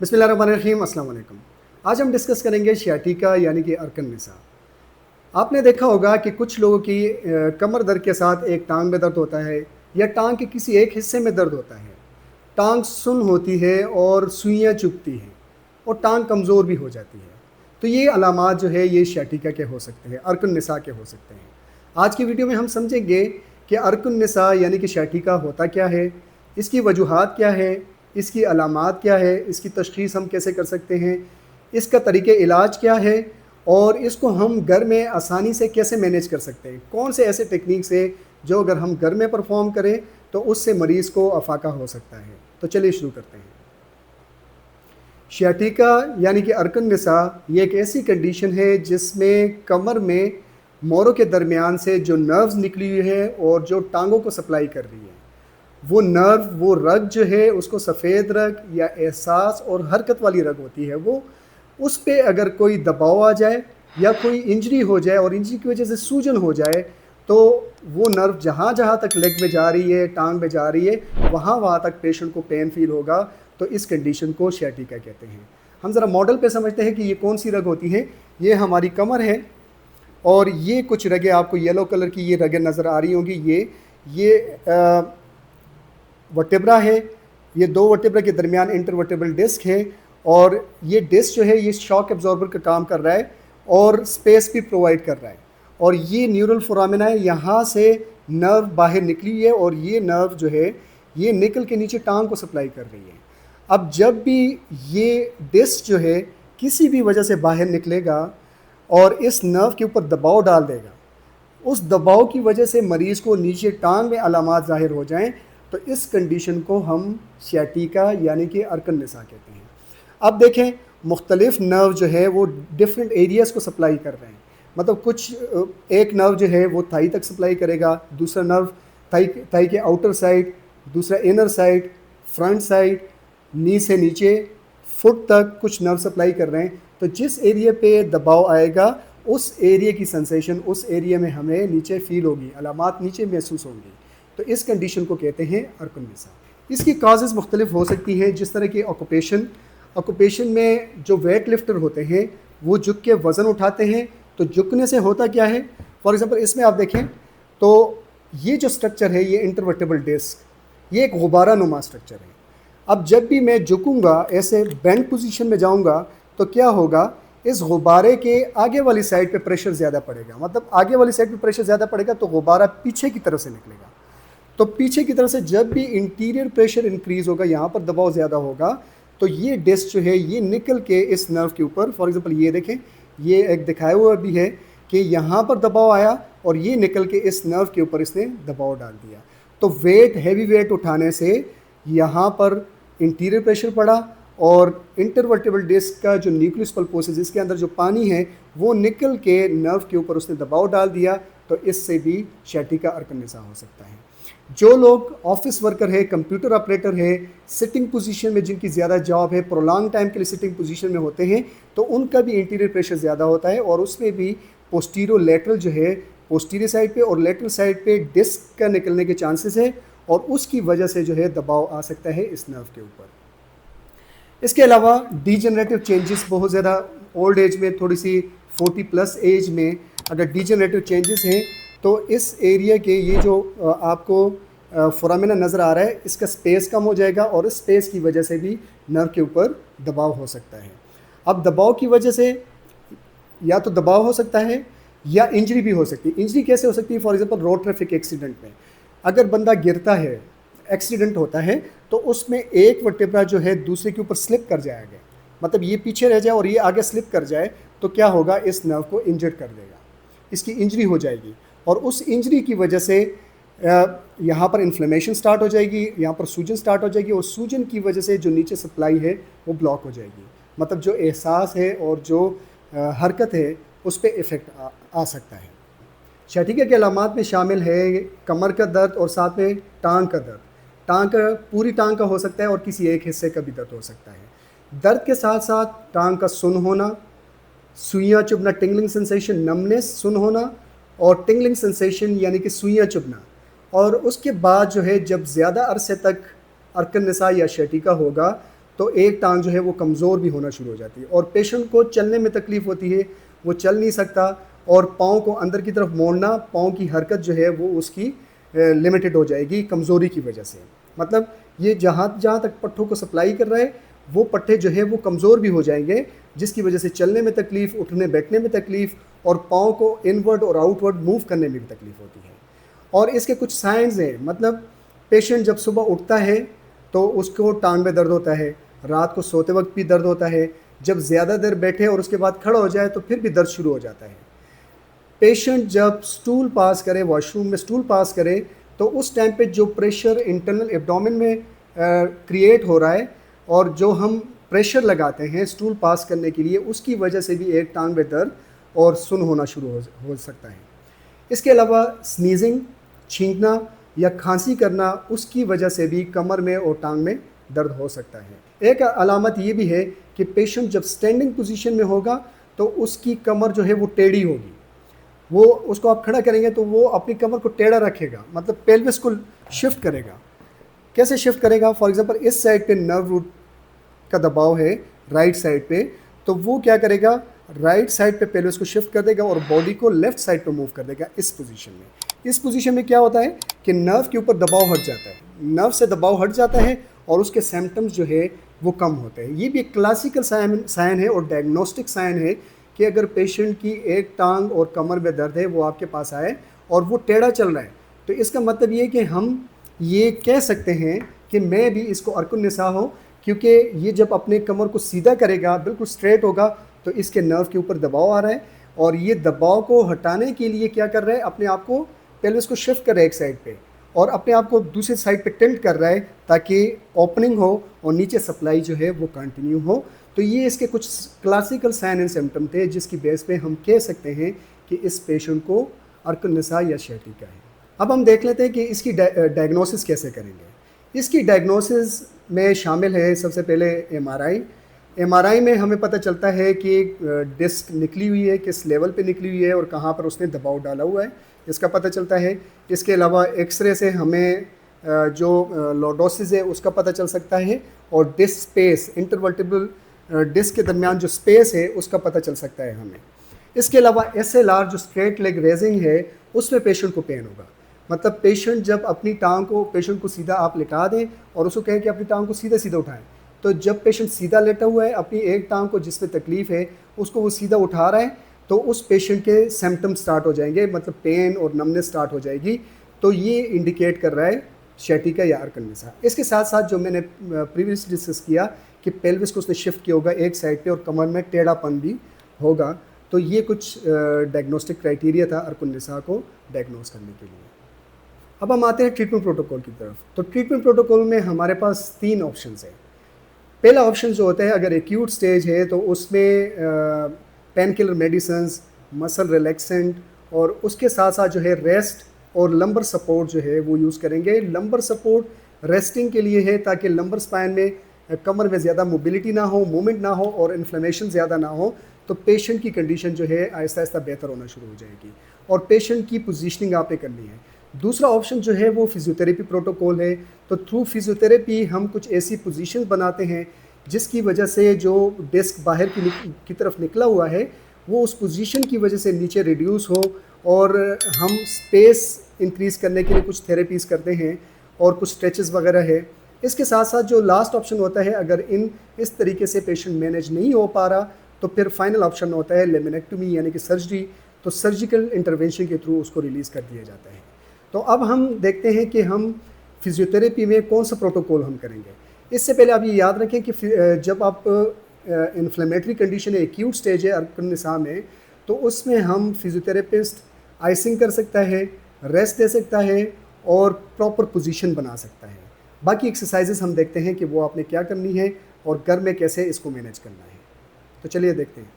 बिस्मिल्लाहिर्रहमानिर्रहीम, अस्सलाम वालेकुम। आज हम डिस्कस करेंगे शियाटिका यानी कि अर्कन निसा। आपने देखा होगा कि कुछ लोगों की कमर दर्द के साथ एक टांग में दर्द होता है या टांग के किसी एक हिस्से में दर्द होता है। टांग सुन्न होती है और सुइयाँ चुभती हैं और टांग कमज़ोर भी हो जाती है। तो ये अलामात जो है ये शियाटिका के हो सकते हैं, अर्कन निसा के हो सकते हैं। आज की वीडियो में हम समझेंगे कि अर्कन निसा यानी कि शियाटिका होता क्या है, इसकी वजूहात क्या है, इसकी अलामात क्या है, इसकी तशख़ीस हम कैसे कर सकते हैं, इसका तरीक़े इलाज क्या है और इसको हम घर में आसानी से कैसे मैनेज कर सकते हैं। कौन से ऐसे टेक्निक्स है जो अगर हम घर में परफॉर्म करें तो उससे मरीज़ को अफाका हो सकता है। तो चलिए शुरू करते हैं। शियाटिका यानी कि अर्कन निसा ये एक ऐसी कंडीशन है जिसमें कमर में मोरों के दरमियान से जो नर्व्स निकली हुई है और जो टांगों को सप्लाई कर रही है, वो नर्व, वो रग जो है उसको सफ़ेद रग या एहसास और हरकत वाली रग होती है, वो उस पे अगर कोई दबाव आ जाए या कोई इंजरी हो जाए और इंजरी की वजह से सूजन हो जाए तो वो नर्व जहाँ जहाँ तक लेग में जा रही है, टांग में जा रही है, वहाँ वहाँ तक पेशेंट को पेन फील होगा। तो इस कंडीशन को शियाटिका कहते हैं। हम ज़रा मॉडल पे समझते हैं कि ये कौन सी रग होती है। ये हमारी कमर है और ये कुछ रगें आपको येलो कलर की ये रगें नज़र आ रही होंगी। ये वर्टेब्रा है, ये दो वर्टेब्रा के दरमियान इंटरवर्टेब्रल डिस्क है और ये डिस्क जो है ये शॉक एब्जॉर्बर का काम कर रहा है और स्पेस भी प्रोवाइड कर रहा है। और ये न्यूरल फोरामिना है, यहाँ से नर्व बाहर निकली है और ये नर्व जो है ये निकल के नीचे टांग को सप्लाई कर रही है। अब जब भी ये डिस्क जो है किसी भी वजह से बाहर निकलेगा और इस नर्व के ऊपर दबाव डाल देगा, उस दबाव की वजह से मरीज़ को नीचे टांग में अलामात ज़ाहिर हो जाएं, तो इस कंडीशन को हम शियाटिका यानी कि अर्कन निसा कहते हैं। अब देखें, मुख्तलिफ नर्व जो है वो डिफरेंट एरियाज़ को सप्लाई कर रहे हैं। मतलब कुछ एक नर्व जो है वो थाई तक सप्लाई करेगा, दूसरा नर्व थाई के आउटर साइड, दूसरा इनर साइड, फ्रंट साइड, नी से नीचे फुट तक कुछ नर्व सप्लाई कर रहे हैं। तो जिस एरिया पे दबाव आएगा उस एरिया की सेंसेशन उस एरिया में हमें नीचे फील होगी, अलामात नीचे महसूस होंगी। तो इस कंडीशन को कहते हैं अर्कन निसा। इसकी काजेज़ मुख्तलिफ हो सकती हैं, जिस तरह की ऑक्यूपेशन में जो वेट लिफ्टर होते हैं वो झुक के वज़न उठाते हैं। तो झुकने से होता क्या है, फॉर एग्ज़ाम्पल इसमें आप देखें तो ये जो स्ट्रक्चर है ये इंटरवर्टेबल डिस्क, ये एक गुब्बारा नुमा स्ट्रक्चर है। अब जब भी मैं झुकूँगा, ऐसे बेंड पोजीशन में जाऊँगा, तो क्या होगा, इस गुब्बारे के आगे वाली साइड पे प्रेशर ज़्यादा पड़ेगा। मतलब आगे वाली साइड पे प्रेशर ज़्यादा पड़ेगा तो गुब्बारा पीछे की तरफ से निकलेगा। तो पीछे की तरफ से जब भी इंटीरियर प्रेशर इंक्रीज़ होगा, यहाँ पर दबाव ज़्यादा होगा, तो ये डिस्क जो है ये निकल के इस नर्व के ऊपर, फॉर एग्ज़ाम्पल ये देखें, ये एक दिखाया हुआ भी है कि यहाँ पर दबाव आया और ये निकल के इस नर्व के ऊपर इसने दबाव डाल दिया। तो हैवी वेट उठाने से यहाँ पर इंटीरियर प्रेशर पड़ा और इंटरवर्टेबल डिस्क का जो न्यूक्लियस पल्पोसस, इसके अंदर जो पानी है वो निकल के नर्व के ऊपर उसने दबाव डाल दिया। तो इससे भी शियाटिका अर्कन निसा हो सकता है। जो लोग ऑफिस वर्कर है, कंप्यूटर ऑपरेटर है, सिटिंग पोजीशन में जिनकी ज़्यादा जॉब है, प्रोलॉन्ग टाइम के लिए सिटिंग पोजीशन में होते हैं, तो उनका भी इंटीरियर प्रेशर ज़्यादा होता है और उसमें भी पोस्टीरियर लेटरल जो है, पोस्टीरियर साइड पे और लेटरल साइड पे डिस्क का निकलने के चांसेस है और उसकी वजह से जो है दबाव आ सकता है इस नर्व के ऊपर। इसके अलावा डीजनरेटिव चेंजेस बहुत ज़्यादा ओल्ड एज में, थोड़ी सी 40+ एज में अगर डीजनरेटिव चेंजेस हैं तो इस एरिया के ये जो आपको फोरामिना नज़र आ रहा है, इसका स्पेस कम हो जाएगा और इस स्पेस की वजह से भी नर्व के ऊपर दबाव हो सकता है। अब दबाव की वजह से या तो दबाव हो सकता है या इंजरी भी हो सकती है। इंजरी कैसे हो सकती है, for example road traffic accident में अगर बंदा गिरता है, एक्सीडेंट होता है, तो उसमें एक वर्टेब्रा जो है दूसरे के ऊपर स्लिप कर जाएगा, मतलब ये पीछे रह जाए और ये आगे स्लिप कर जाए, तो क्या होगा, इस नर्व को इंजर्ड कर देगा, इसकी इंजरी हो जाएगी और उस इंजरी की वजह से यहाँ पर इन्फ्लेमेशन स्टार्ट हो जाएगी, यहाँ पर सूजन स्टार्ट हो जाएगी और सूजन की वजह से जो नीचे सप्लाई है वो ब्लॉक हो जाएगी। मतलब जो एहसास है और जो हरकत है उस पर इफ़ेक्ट आ सकता है। शियाटिका के अलामात में शामिल है कमर का दर्द और साथ में टांग का दर्द। टांग का, पूरी टांग का हो सकता है और किसी एक हिस्से का भी दर्द हो सकता है। दर्द के साथ साथ टांग का सुन्न होना, सुइयाँ चुभना, टिंगलिंग सेंसेशन, नमनेस, सुन्न होना और टिंगलिंग सेंसेशन यानी कि सुइयाँ चुभना। और उसके बाद जो है जब ज़्यादा अरसे तक अर्कन निसा या शियाटिका होगा तो एक टांग जो है वो कमज़ोर भी होना शुरू हो जाती है और पेशेंट को चलने में तकलीफ़ होती है, वो चल नहीं सकता और पाँव को अंदर की तरफ मोड़ना, पाँव की हरकत जो है वो उसकी लिमिटेड हो जाएगी कमज़ोरी की वजह से। मतलब ये जहाँ जहाँ तक पट्ठों को सप्लाई कर रहा है वो पट्टे जो है वो कमज़ोर भी हो जाएंगे, जिसकी वजह से चलने में तकलीफ़, उठने बैठने में तकलीफ़ और पाँव को इनवर्ड और आउटवर्ड मूव करने में भी तकलीफ़ होती है। और इसके कुछ साइंस हैं, मतलब पेशेंट जब सुबह उठता है तो उसको टांग में दर्द होता है, रात को सोते वक्त भी दर्द होता है, जब ज़्यादा देर बैठे और उसके बाद खड़ा हो जाए तो फिर भी दर्द शुरू हो जाता है। पेशेंट जब स्टूल पास करे, वॉशरूम में स्टूल पास करे, तो उस टाइम पे जो प्रेशर इंटरनल एब्डोमेन में क्रिएट हो रहा है और जो हम प्रेशर लगाते हैं स्टूल पास करने के लिए, उसकी वजह से भी एक टांग में दर्द और सुन होना शुरू हो सकता है। इसके अलावा स्नीजिंग, छींकना या खांसी करना, उसकी वजह से भी कमर में और टांग में दर्द हो सकता है। एक अलामत ये भी है कि पेशेंट जब स्टैंडिंग पोजीशन में होगा तो उसकी कमर जो है वो टेढ़ी होगी, वो उसको आप खड़ा करेंगे तो वो अपनी कमर को टेढ़ा रखेगा, मतलब पेल्विस को शिफ्ट करेगा। कैसे शिफ्ट करेगा? फॉर एग्जांपल इस साइड पे नर्व रूट का दबाव है राइट साइड पे, तो वो क्या करेगा, राइट साइड पे पेल्विस को शिफ्ट कर देगा और बॉडी को लेफ्ट साइड पे मूव कर देगा इस पोजीशन में। इस पोजीशन में क्या होता है कि नर्व के ऊपर दबाव हट जाता है, नर्व से दबाव हट जाता है और उसके सिम्टम्स जो है वो कम होते हैं। ये भी एक क्लासिकल साइन है और डायग्नोस्टिक साइन है कि अगर पेशेंट की एक टांग और कमर में दर्द है, वो आपके पास आए और वो टेढ़ा चल रहा है, तो इसका मतलब ये कि हम ये कह सकते हैं कि मैं भी इसको अर्कुन निसा हो, क्योंकि ये जब अपने कमर को सीधा करेगा, बिल्कुल स्ट्रेट होगा, तो इसके नर्व के ऊपर दबाव आ रहा है और ये दबाव को हटाने के लिए क्या कर रहा है, अपने आप को पेल्विस को शिफ्ट कर रहा है एक साइड पे और अपने आप को दूसरी साइड पे टिल्ट कर रहा है ताकि ओपनिंग हो और नीचे सप्लाई जो है वो कंटिन्यू हो। तो ये इसके कुछ क्लासिकल साइन एंड सिम्टम थे जिसकी बेस पे हम कह सकते हैं कि इस पेशेंट को अर्कुन निसा या sciatica है। अब हम देख लेते हैं कि इसकी डायग्नोसिस कैसे करेंगे। इसकी डायग्नोसिस में शामिल है सबसे पहले एमआरआई में हमें पता चलता है कि डिस्क निकली हुई है, किस लेवल पे निकली हुई है और कहाँ पर उसने दबाव डाला हुआ है, इसका पता चलता है। इसके अलावा एक्सरे से हमें जो लॉर्डोसिस है उसका पता चल सकता है और डिस्क स्पेस, इंटरवर्टिब्रल डिस्क के दरमियान जो स्पेस है उसका पता चल सकता है हमें। इसके अलावा SLR जो स्ट्रेट लेग रेजिंग है उसमें पेशेंट को पेन होगा, मतलब पेशेंट जब अपनी टांग को, पेशेंट को सीधा आप लिटा दें और उसको कहें कि अपनी टांग को सीधा सीधा उठाएं, तो जब पेशेंट सीधा लेटा हुआ है, अपनी एक टांग को जिसमें तकलीफ़ है उसको वो सीधा उठा रहा है, तो उस पेशेंट के सिम्टम स्टार्ट हो जाएंगे, मतलब पेन और नमनेस स्टार्ट हो जाएगी। तो ये इंडिकेट कर रहा है sciatica या अर्कुन निसा। इसके साथ साथ जो मैंने प्रीवियसली डिस्कस किया कि पेल्विस को उसने शिफ्ट किया होगा एक साइड पे और कमर में टेढ़ापन भी होगा, तो ये कुछ डायग्नोस्टिक क्राइटेरिया था अर्कुन निसा को डायग्नोस करने के लिए। अब हम आते हैं ट्रीटमेंट प्रोटोकॉल की तरफ। तो ट्रीटमेंट प्रोटोकॉल में हमारे पास 3 ऑप्शंस हैं। पहला ऑप्शन जो होता है, अगर एक्यूट स्टेज है तो उसमें pain killer medicines, muscle relaxant और उसके साथ साथ जो है रेस्ट और लंबर सपोर्ट जो है वो यूज़ करेंगे। लंबर सपोर्ट रेस्टिंग के लिए है ताकि लंबर स्पाइन में, कमर में ज़्यादा मोबिलिटी ना हो, मूवमेंट ना हो और इन्फ्लेमेशन ज़्यादा ना हो, तो पेशेंट की कंडीशन जो है आहिस्ता आहिस्ता बेहतर होना शुरू हो जाएगी और पेशेंट की पोजीशनिंग आपने करनी है। दूसरा ऑप्शन जो है वो फिजियोथेरेपी प्रोटोकॉल है। तो थ्रू फिजियोथेरेपी हम कुछ ऐसी पोजीशन बनाते हैं जिसकी वजह से जो डिस्क बाहर की तरफ निकला हुआ है वो उस पोजीशन की वजह से नीचे रिड्यूस हो और हम स्पेस इंक्रीज़ करने के लिए कुछ थेरेपीज़ करते हैं और कुछ स्ट्रेचेस वगैरह है। इसके साथ साथ जो लास्ट ऑप्शन होता है, अगर इस तरीके से पेशेंट मैनेज नहीं हो पा रहा तो फिर फाइनल ऑप्शन होता है लेमिनेक्टोमी यानी कि सर्जरी। तो सर्जिकल इंटरवेंशन के थ्रू उसको रिलीज़ कर दिया जाता है। तो अब हम देखते हैं कि हम फिजियोथेरेपी में कौन सा प्रोटोकॉल हम करेंगे। इससे पहले आप ये याद रखें कि जब आप इन्फ्लेमेटरी कंडीशन है, एक्यूट स्टेज है अर्कुन निसा में, तो उसमें हम फिजियोथेरेपिस्ट आइसिंग कर सकता है, रेस्ट दे सकता है और प्रॉपर पोजीशन बना सकता है। बाकी एक्सरसाइजेस हम देखते हैं कि वो आपने क्या करनी है और घर में कैसे इसको मैनेज करना है। तो चलिए देखते हैं।